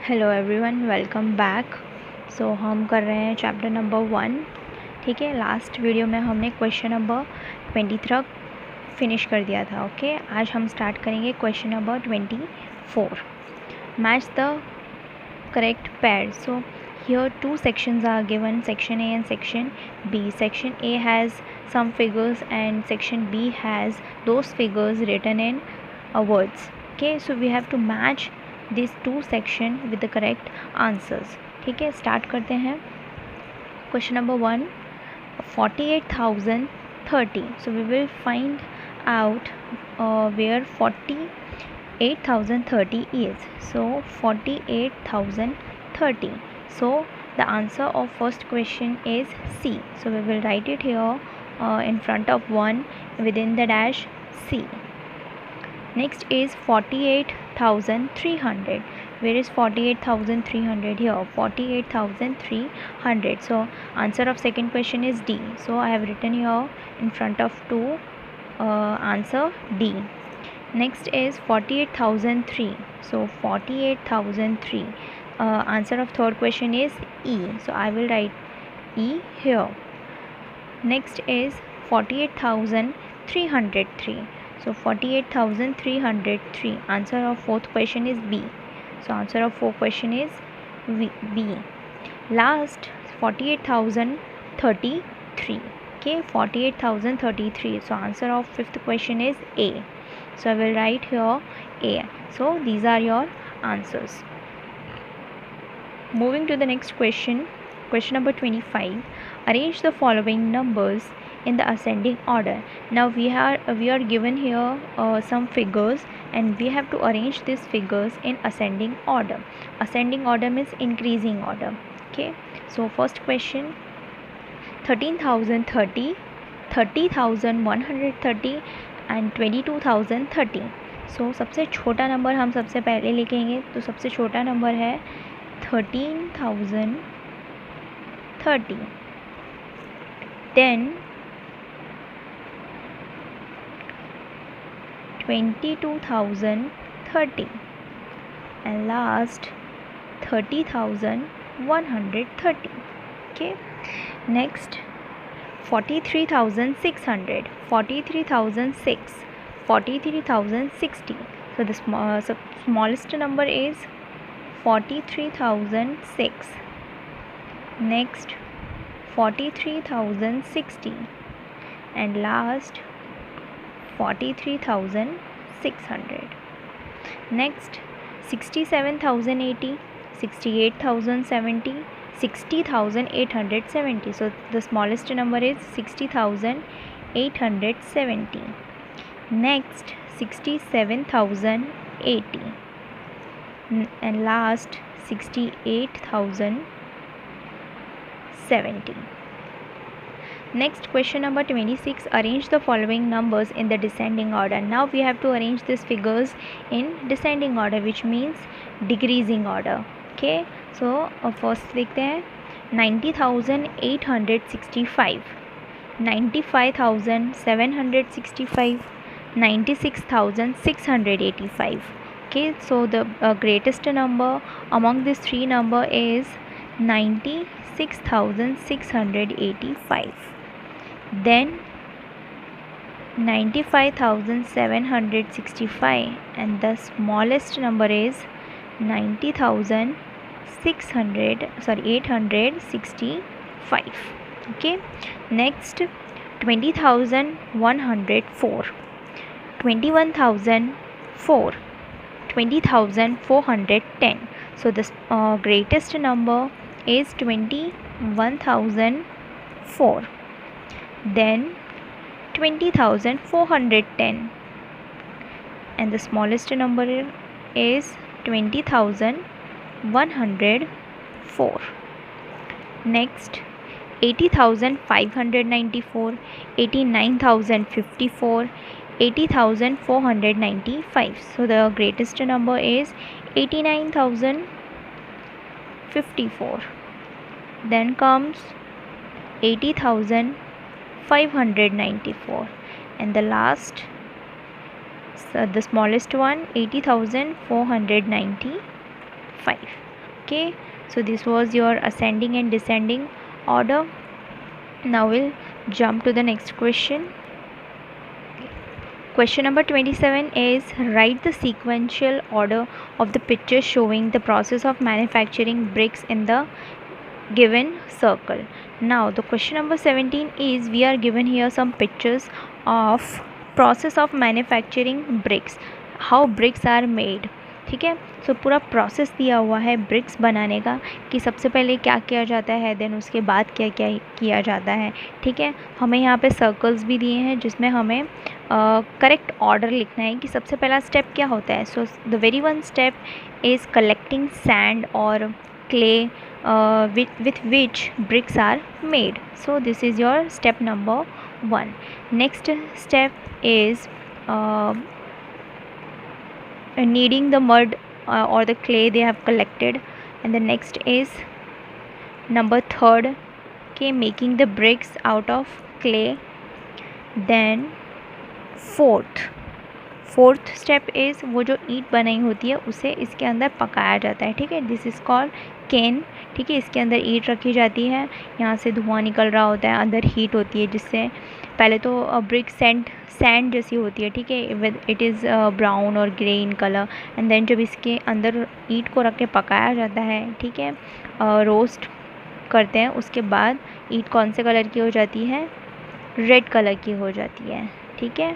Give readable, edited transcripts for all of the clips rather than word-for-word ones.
Hello everyone, welcome back. So हम कर रहे हैं चैप्टर नंबर 1। ठीक है, लास्ट वीडियो में हमने क्वेश्चन नंबर 23 फिनिश कर दिया था। ओके, आज हम स्टार्ट करेंगे question number 24। Match the correct pair. So here two sections are given, section A and section B. Section A has some figures and section B has those figures written in words. Okay, so we have to match these two section with the correct answers. ठीक है, start करते हैं। Question number 1, 48,030. So we will find out where 48,030 is. So 48,030. So the answer of first question is C. So we will write it here in front of 1 within the dash C. Next is 48,300. Where is 48,300? Here, 48,300. So answer of second question is D. So I have written here in front of 2 answer D. Next is 48,003. So 48,003. Answer of third question is E. So I will write E here. Next is 48,303. So 48,303. Answer of fourth question is B. So answer of fourth question is B. Last 48,033. Okay, 48,033. So answer of fifth question is A. So I will write here A. So these are your answers. Moving to the next question, question number 25. Arrange the following numbers in the ascending order. Now we are given here some figures and we have to arrange these figures in ascending order. Ascending order means increasing order. Okay, so first question, 13,030, 30,130 and 22,030. So सबसे छोटा number हम सबसे पहले लिखेंगे, तो सबसे छोटा number है 13,030. Then 22,030 and last 30,130. Okay, next 43,600, 43,006, 43,060. So the smallest number is 43,006. Next 43,060 and last 43,600. Next 67,080, 68,070, 60,870. So the smallest number is 60,870. Next 67,080 and last 68,070. Next question number 26. Arrange the following numbers in the descending order. Now we have to arrange these figures in descending order, which means decreasing order. Okay, so first लिखते हैं 90,865, 95,765, 96,685. Okay, so the greatest number among these three number is 96,685. Then 95,765 and the smallest number is 865. Okay, next 20,104, 21,004, 20,410. So the greatest number is 21,004. Then 20,410 and the smallest number is 20,104. Next 80,594, 89,054, 80,495. So the greatest number is 89,054. Then comes 80,594 and the last, so the smallest one, 80,495. Okay, so this was your ascending and descending order. Now we'll jump to the next question. Question number 27 is write the sequential order of the pictures showing the process of manufacturing bricks in the given circle. Now the question number 17 is we are given here some pictures of process of manufacturing bricks, how bricks are made. ठीक है, सो पूरा process दिया हुआ है BRICS बनाने का कि सबसे पहले क्या किया जाता है, देन उसके बाद क्या क्या किया जाता है. ठीक है, हमें यहाँ पे सर्कल्स भी दिए हैं जिसमें हमें करेक्ट ऑर्डर लिखना है कि सबसे पहला स्टेप क्या होता है. So the very one step is collecting sand और clay with which bricks are made. So this is your step number 1. Next step is kneading the mud or the clay they have collected, and the next is number 3rd, okay, making the bricks out of clay. Then fourth step is वो जो ईंट बनाई होती है उसे इसके अंदर पकाया जाता है. ठीक है, दिस इज़ कॉल्ड केन. ठीक है, इसके अंदर ईंट रखी जाती है, यहाँ से धुआं निकल रहा होता है, अंदर हीट होती है जिससे पहले तो ब्रिक सैंड जैसी होती है. ठीक है, इट इज़ ब्राउन और grey in colour, and then जब इसके अंदर ईंट को रख के पकाया जाता है, ठीक है, रोस्ट करते हैं, उसके बाद ईंट कौन से कलर की हो जाती है, रेड कलर की हो जाती है. ठीक है,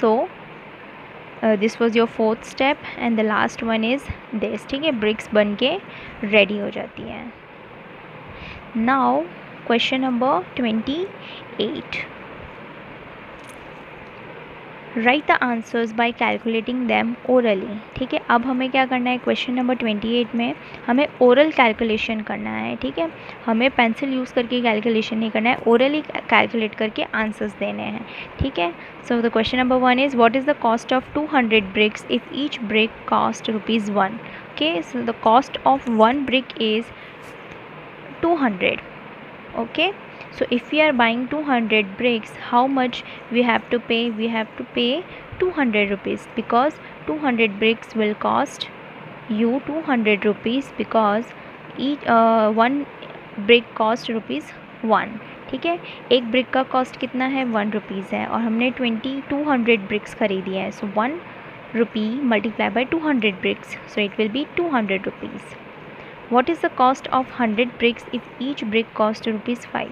so this was your 4th step and the last one is this. ठीक है, ब्रिक्स बन के रेडी हो जाती है. Now question number 28. Right the answers bye calculating them orally. ठीक है, अब हमें क्या करना है, क्वेश्चन नंबर 28 में हमें ओरल कैलकुलेशन करना है. ठीक है, हमें पेंसिल यूज़ करके कैलकुलेशन नहीं करना है, ओरली कैलकुलेट करके आंसर्स देने हैं. ठीक है, so the question number 1 is what is the cost of 200 bricks if each brick cost ₹1. Okay, so the cost of 1 brick is 200. Okay, so if we are buying 200 bricks, how much we have to pay? We have to pay 200 rupees because 200 bricks will cost you 200 rupees because each one brick cost ₹1. ठीक है, एक brick का cost कितना है, 1 rupees है, और हमने 200 bricks खरीदी है. So 1 rupee multiplied by 200 bricks, so it will be 200 rupees. What is the cost of 100 bricks if each brick cost ₹5?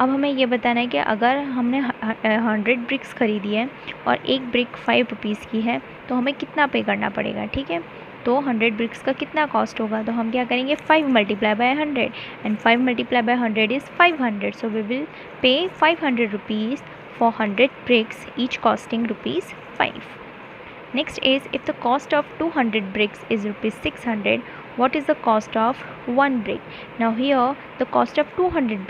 अब हमें ये बताना है कि अगर हमने 100 bricks खरीदी है और एक ब्रिक 5 रुपीज़ की है तो हमें कितना पे करना पड़ेगा. ठीक है, तो 100 bricks का कितना कॉस्ट होगा, तो हम क्या करेंगे, 5 multiplied by 100 and 5 multiplied by 100 is 500. So we will pay 500 rupees for 100 bricks each costing ₹5. Next is if the cost of 200 bricks is ₹600, what is the cost of 1 brick? Now here the cost of 200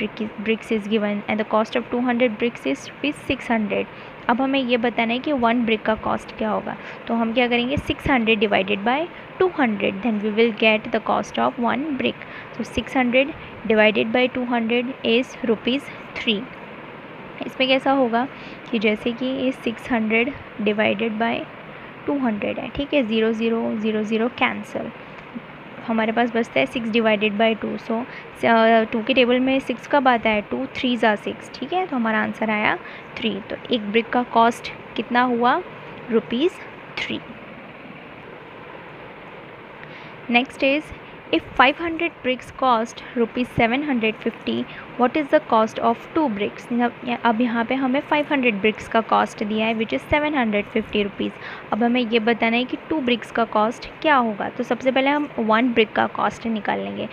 bricks is given and the cost of 200 bricks is ₹600. अब हमें ये बताना है कि 1 brick का cost क्या होगा, तो हम क्या करेंगे, 600 divided by 200, then we will get the cost of 1 brick. So 600 divided by 200 is ₹3. इसमें कैसा होगा कि जैसे कि ये 600 डिवाइडेड बाय 200 है. ठीक है, 0 0 0 0 कैंसिल, हमारे पास बचता है 6 डिवाइडेड बाई 2. सो 2 के टेबल में 6 कब आता है, 2 3 ज़ा 6. ठीक है, तो हमारा आंसर आया 3. तो एक ब्रिक का कॉस्ट कितना हुआ, ₹3. Next is if 500 bricks cost ₹750, what is the cost of 2 bricks? अब यहाँ पे हमें 500 bricks का कॉस्ट दिया है विच इज़ 750 रुपीज़. अब हमें ये बताना है कि 2 bricks का कॉस्ट क्या होगा. तो सबसे पहले हम 1 brick का कॉस्ट निकाल लेंगे.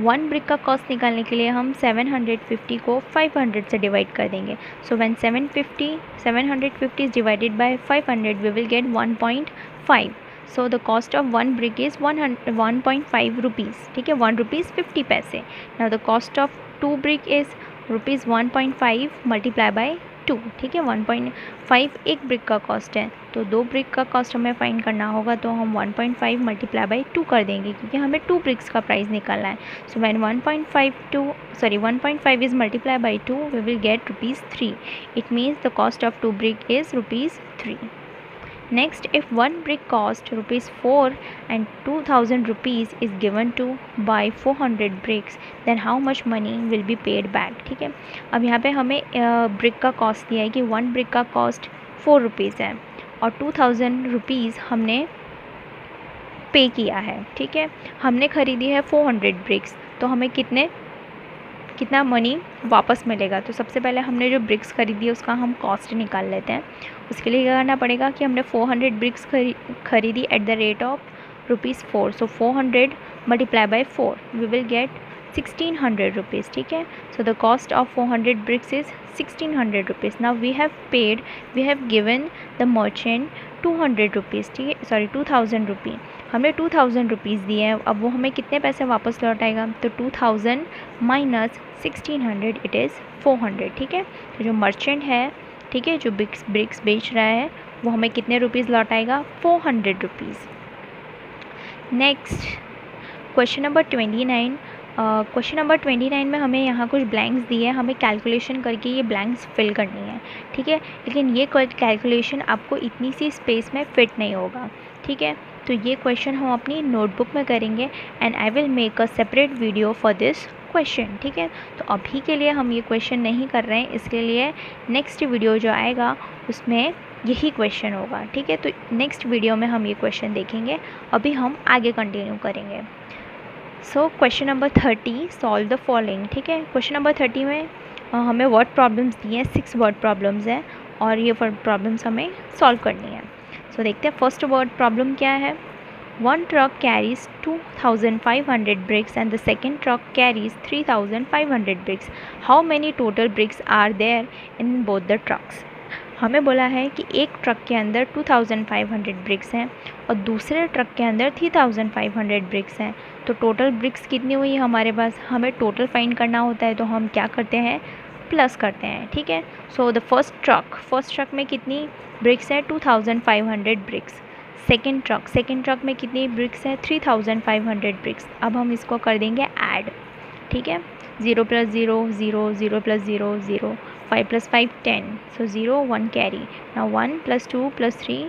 1 brick का कॉस्ट निकालने के लिए हम 750 को 500 से डिवाइड कर देंगे. So when 750 is divided by 500 we will get 1.5. So the cost of 1 brick is 1.5 rupees. ठीक है, 1 रुपीज़ 50 पैसे. Now the cost of 2 brick is ₹1.5 multiply by 2. ठीक है, 1.5 एक ब्रिक का कॉस्ट है, तो 2 brick का कॉस्ट हमें फाइंड करना होगा, तो हम 1.5 मल्टीप्लाई बाय 2 कर देंगे क्योंकि हमें 2 bricks का प्राइस निकालना है. So when 1.5 is multiply by 2 we will get ₹3. It means the cost of 2 brick is ₹3. Next, if one brick cost ₹4 and 2000 rupees is given to buy 400 bricks, then how much money will be paid back? ठीक है, अब यहाँ पे हमें brick का cost दिया है कि वन ब्रिक का कॉस्ट ₹4 है और 2000 रुपीज़ हमने पे किया है। ठीक है, हमने ख़रीदी है 400 ब्रिक्स, तो हमें कितना मनी वापस मिलेगा। तो सबसे पहले हमने जो ब्रिक्स खरीदी है उसका हम कॉस्ट निकाल लेते हैं। उसके लिए क्या करना पड़ेगा कि हमने 400 ब्रिक्स खरीदी at the rate of ₹4, so 400 multiply by 4 we will get 1600 rupees. ठीक है, so the cost of 400 bricks is 1600 rupees. Now we have given the merchant 200 rupees. ठीक है, सॉरी 2000 रुपी, हमने 2000 रुपीज़ दिए हैं। अब वो हमें कितने पैसे वापस लौटाएगा, तो 2000 माइनस 1600 इट इज़ 400। ठीक है, तो जो मर्चेंट है, ठीक है, जो ब्रिक्स बेच रहा है वो हमें कितने रुपीज़ लौटाएगा, 400 rupees. Next question number 29। Question number 29 में हमें यहाँ कुछ ब्लैंक्स दिए हैं, हमें कैलकुलेशन करके ये ब्लैंक्स फिल करनी है। ठीक है, लेकिन ये कैलकुलेशन आपको इतनी सी स्पेस में फिट नहीं होगा। ठीक है, तो ये क्वेश्चन हम अपनी नोटबुक में करेंगे and I will make a separate video for this question. ठीक है, तो अभी के लिए हम ये क्वेश्चन नहीं कर रहे हैं, इसके लिए नेक्स्ट वीडियो जो आएगा उसमें यही क्वेश्चन होगा। ठीक है, तो नेक्स्ट वीडियो में हम ये क्वेश्चन देखेंगे, अभी हम आगे कंटिन्यू करेंगे। So question number 30, solve the following. ठीक है, क्वेश्चन नंबर 30 में हमें वर्ड प्रॉब्लम्स दिए हैं, 6 वर्ड प्रॉब्लम्स हैं और ये वर्ड प्रॉब्लम्स हमें सॉल्व करनी है। सो देखते हैं फर्स्ट वर्ड प्रॉब्लम क्या है। One truck carries 2500 bricks and the second truck carries 3500 bricks. How many total bricks are there in both the trucks? हमें बोला है कि एक ट्रक के अंदर 2500 ब्रिक्स हैं और दूसरे ट्रक के अंदर 3500 ब्रिक्स हैं। तो टोटल ब्रिक्स कितनी हुई हमारे पास, हमें टोटल फाइंड करना होता है, तो हम क्या करते हैं, प्लस करते हैं। ठीक है, सो द फर्स्ट ट्रक में कितनी ब्रिक्स है, 2500 ब्रिक्स। सेकेंड ट्रक में कितनी ब्रिक्स है, 3500 ब्रिक्स। अब हम इसको कर देंगे ऐड। ठीक है, 0 + 0 0, 0 + 0 0, 5 + 5 10, सो 0 1 कैरी। नाउ 1 + 2 + 3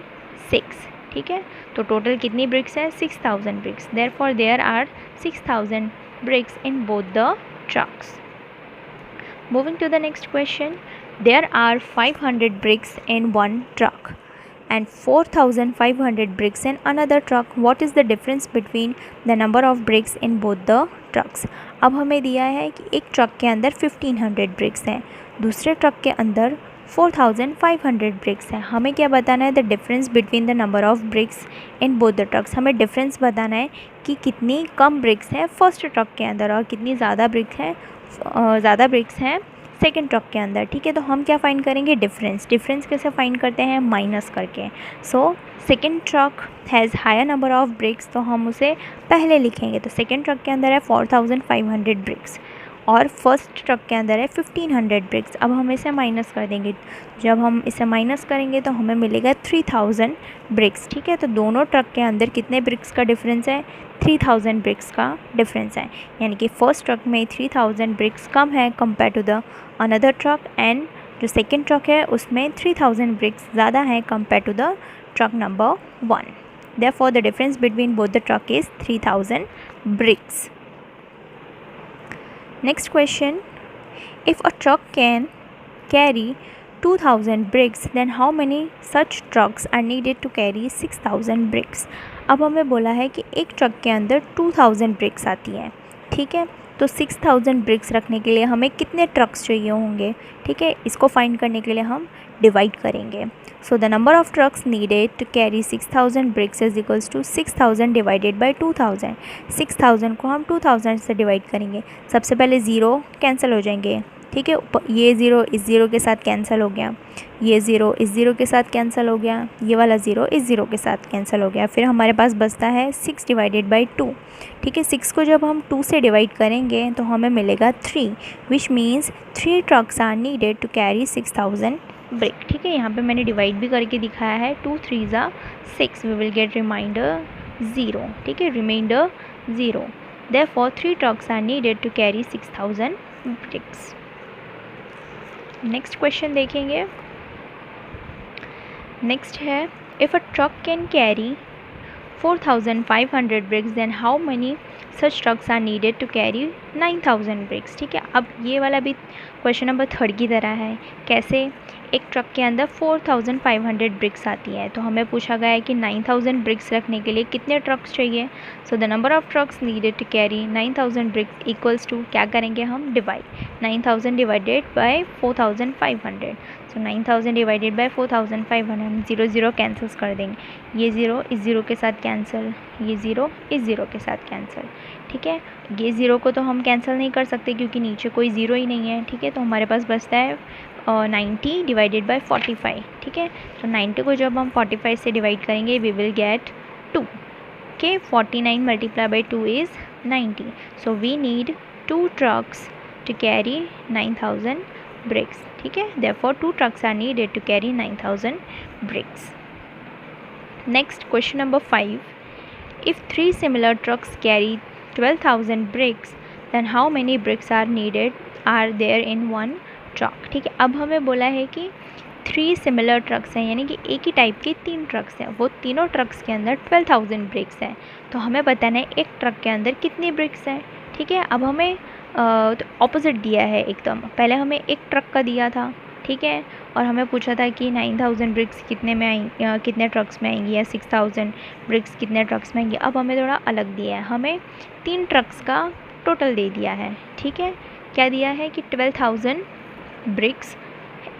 6। ठीक है, तो टोटल कितनी ब्रिक्स है, 6000 bricks. Therefore there are 6000 bricks in both the trucks. Moving to the next question, there are 500 bricks in one truck and 4500 bricks in another truck. What is the difference between the number of bricks in both the trucks? अब हमें दिया है कि एक truck के अंदर 1500 BRICS हैं, दूसरे ट्रक के अंदर 4500 ब्रिक्स हैं। हमें क्या बताना है, the difference between the number of BRICS in both the trucks. हमें डिफरेंस बताना है कि कितनी कम ब्रिक्स हैं फर्स्ट ट्रक के अंदर और कितनी ज़्यादा ब्रिक्स हैं सेकेंड ट्रक के अंदर। ठीक है, तो हम क्या फ़ाइंड करेंगे, डिफरेंस कैसे फ़ाइंड करते हैं, माइनस करके। So second truck has higher number of bricks, तो हम उसे पहले लिखेंगे। तो सेकेंड ट्रक के अंदर है 4500 ब्रिक्स और फर्स्ट ट्रक के अंदर है 1500 ब्रिक्स। अब हम इसे माइनस कर देंगे, जब हम इसे माइनस करेंगे तो हमें मिलेगा 3000 ब्रिक्स। ठीक है, तो दोनों ट्रक के अंदर कितने ब्रिक्स का डिफरेंस है, 3000 ब्रिक्स का डिफरेंस है। यानी कि फर्स्ट ट्रक में 3000 ब्रिक्स कम है compare to the another truck, and जो सेकेंड ट्रक है उसमें 3000 ब्रिक्स ज़्यादा है compare to the truck number 1। Therefore the difference between both the truck is 3000 bricks. Next question, if a truck can carry 2000 bricks, then how many such trucks are needed to carry 6000 bricks? अब हमें बोला है कि एक truck के अंदर 2000 BRICS आती हैं। ठीक है, तो 6000 ब्रिक्स रखने के लिए हमें कितने ट्रक्स चाहिए होंगे। ठीक है, इसको फाइंड करने के लिए हम डिवाइड करेंगे। So the number of trucks needed to carry 6000 bricks is equals to 6000 divided by 2000। 6000 को हम 2000 से डिवाइड करेंगे। सबसे पहले 0 कैंसिल हो जाएंगे। ठीक है, ये 0 इस 0 के साथ कैंसिल हो गया, ये 0 इस 0 के साथ कैंसिल हो गया, ये वाला 0 इस 0 के साथ कैंसिल हो गया। फिर हमारे पास बचता है 6 डिवाइडेड बाई 2। ठीक है, 6 को जब हम 2 से डिवाइड करेंगे तो हमें मिलेगा 3, which means 3 trucks are needed to carry 6000 brick. ठीक है, यहाँ पे मैंने डिवाइड भी करके दिखाया है, 2 3 = 6, वी विल गेट रिमाइंडर 0। ठीक है, reminder 0। Therefore 3 trucks are needed to carry 6000 bricks. Next question देखेंगे। नेक्स्ट है if a truck can carry 4,500 bricks then how many such trucks are needed to carry 9,000 bricks। ठीक है, अब ये वाला भी क्वेश्चन नंबर 3 की तरह है। कैसे? एक ट्रक के अंदर 4,500 ब्रिक्स आती है, तो हमें पूछा गया है कि 9,000 ब्रिक्स रखने के लिए कितने ट्रक्स चाहिए। So the number of trucks needed to carry 9,000 bricks equals to, क्या करेंगे हम, divide 9,000 divided by 4,500। So 9,000 divided by 4,500, हम 0 0 कैंसिल्स कर देंगे। ये 0 इस 0 के साथ कैंसिल, ये 0 इस 0 के साथ कैंसिल। ठीक है, ये 0 को तो हम कैंसिल नहीं कर सकते क्योंकि नीचे कोई 0 ही नहीं है। ठीक है, तो हमारे पास बचता है 90 डिवाइडेड बाय 45। ठीक है, तो 90 को जब हम 45 से डिवाइड करेंगे we will get 2। Okay, 49 multiply by 2 is 90। So we need 2 trucks to carry 9,000 bricks। ठीक है, therefore 2 trucks are needed to carry 9,000 bricks। Next, question number 5, if 3 similar trucks carry 12,000 bricks then how many bricks are there in one truck। ठीक है, अब हमें बोला है कि 3 similar trucks हैं, यानी कि एक ही टाइप के 3 ट्रक्स हैं, वो तीनों ट्रक्स के अंदर 12,000 ब्रिक्स हैं। तो हमें बताना है एक ट्रक के अंदर कितनी ब्रिक्स हैं। ठीक है, अब हमें तो ऑपोजिट दिया है एकदम। पहले हमें एक ट्रक का दिया था, ठीक है, और हमें पूछा था कि 9,000 ब्रिक्स कितने में आएंगी, कितने ट्रक्स में आएंगी, या 6,000 ब्रिक्स कितने ट्रक्स में आएंगी। अब हमें थोड़ा अलग दिया है, हमें 3 ट्रक्स का टोटल दे दिया है। ठीक है, क्या दिया है कि 12,000 ब्रिक्स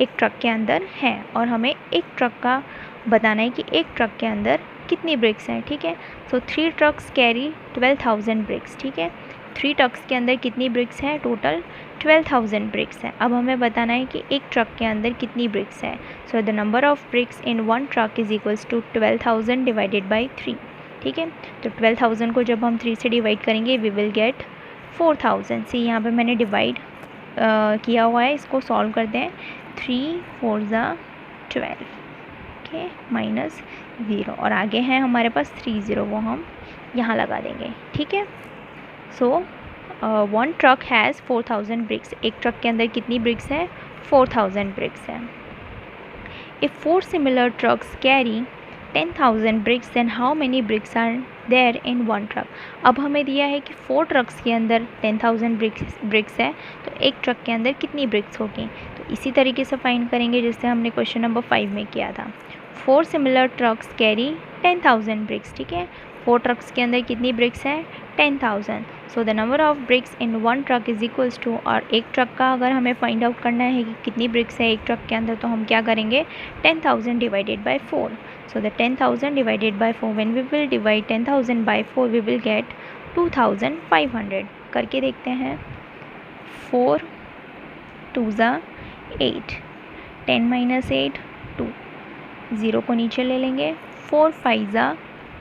एक ट्रक के अंदर हैं, और हमें एक ट्रक का बताना है कि एक ट्रक के अंदर कितनी ब्रिक्स हैं। ठीक है, सो 3 ट्रक्स कैरी 12,000 ब्रिक्स। ठीक है, 3 ट्रक्स के अंदर कितनी ब्रिक्स हैं, टोटल 12,000 ब्रिक्स हैं। अब हमें बताना है कि एक ट्रक के अंदर कितनी ब्रिक्स हैं। So the number of bricks in one truck is equals to 12,000 divided by 3। ठीक है, तो 12,000 को जब हम 3 से डिवाइड करेंगे वी विल गेट 4,000। सी यहाँ पे मैंने डिवाइड किया हुआ है, इसको सॉल्व करते हैं। 3 4 12, ओके, माइनस 0, और आगे हैं हमारे पास 3 0, वो हम यहाँ लगा देंगे। ठीक है, सो 1 ट्रक हैज़ 4,000 ब्रिक्स। एक ट्रक के अंदर कितनी ब्रिक्स है, 4,000 ब्रिक्स है। If 4 similar trucks carry 10,000 bricks then how many bricks are there in 1 truck. अब हमें दिया है कि 4 ट्रक्स के अंदर 10,000 ब्रिक्स है, तो एक ट्रक के अंदर कितनी ब्रिक्स होगी। तो इसी तरीके से फाइंड करेंगे जैसे हमने क्वेश्चन नंबर 5 में किया था। 4 सिमिलर ट्रक्स कैरी 10,000 ब्रिक्स। ठीक है, 4 ट्रक्स के अंदर कितनी ब्रिक्स है, 10,000। So the number of bricks in 1 truck is equals to, और एक ट्रक का अगर हमें फाइंड आउट करना है कि कितनी ब्रिक्स है एक ट्रक के अंदर, तो हम क्या करेंगे, 10,000 divided by 4। So the 10,000 divided by 4, when we will divide 10,000 by 4 we will get 2,500। करके देखते हैं। 4 2 8, 10 - 8 2, 0 को नीचे ले लेंगे। 4 5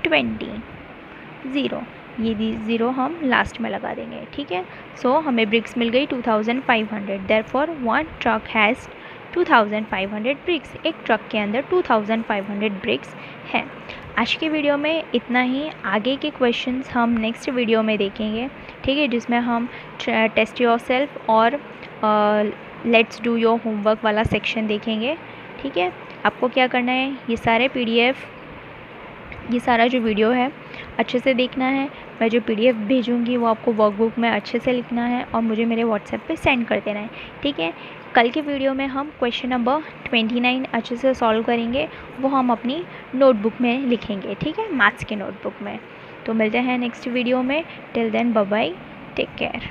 20, 0, ये 0 हम लास्ट में लगा देंगे। ठीक है, सो हमें ब्रिक्स मिल गई 2,500। Therefore 1 truck has 2,500 bricks. एक ट्रक के अंदर 2,500 ब्रिक्स हैं। आज के वीडियो में इतना ही। आगे के क्वेश्चंस हम नेक्स्ट वीडियो में देखेंगे, ठीक है, जिसमें हम टेस्ट योरसेल्फ और लेट्स डू योर होमवर्क वाला सेक्शन देखेंगे। ठीक है, आपको क्या करना है, ये सारे PDF, ये सारा जो वीडियो है अच्छे से देखना है। मैं जो PDF भेजूँगी वो आपको वर्कबुक में अच्छे से लिखना है और मुझे मेरे WhatsApp पे सेंड कर देना है। ठीक है, कल के वीडियो में हम क्वेश्चन नंबर 29 अच्छे से सॉल्व करेंगे, वो हम अपनी नोटबुक में लिखेंगे। ठीक है, मैथ्स की नोटबुक में। तो मिलते हैं नेक्स्ट वीडियो में। Till then bye bye, take care.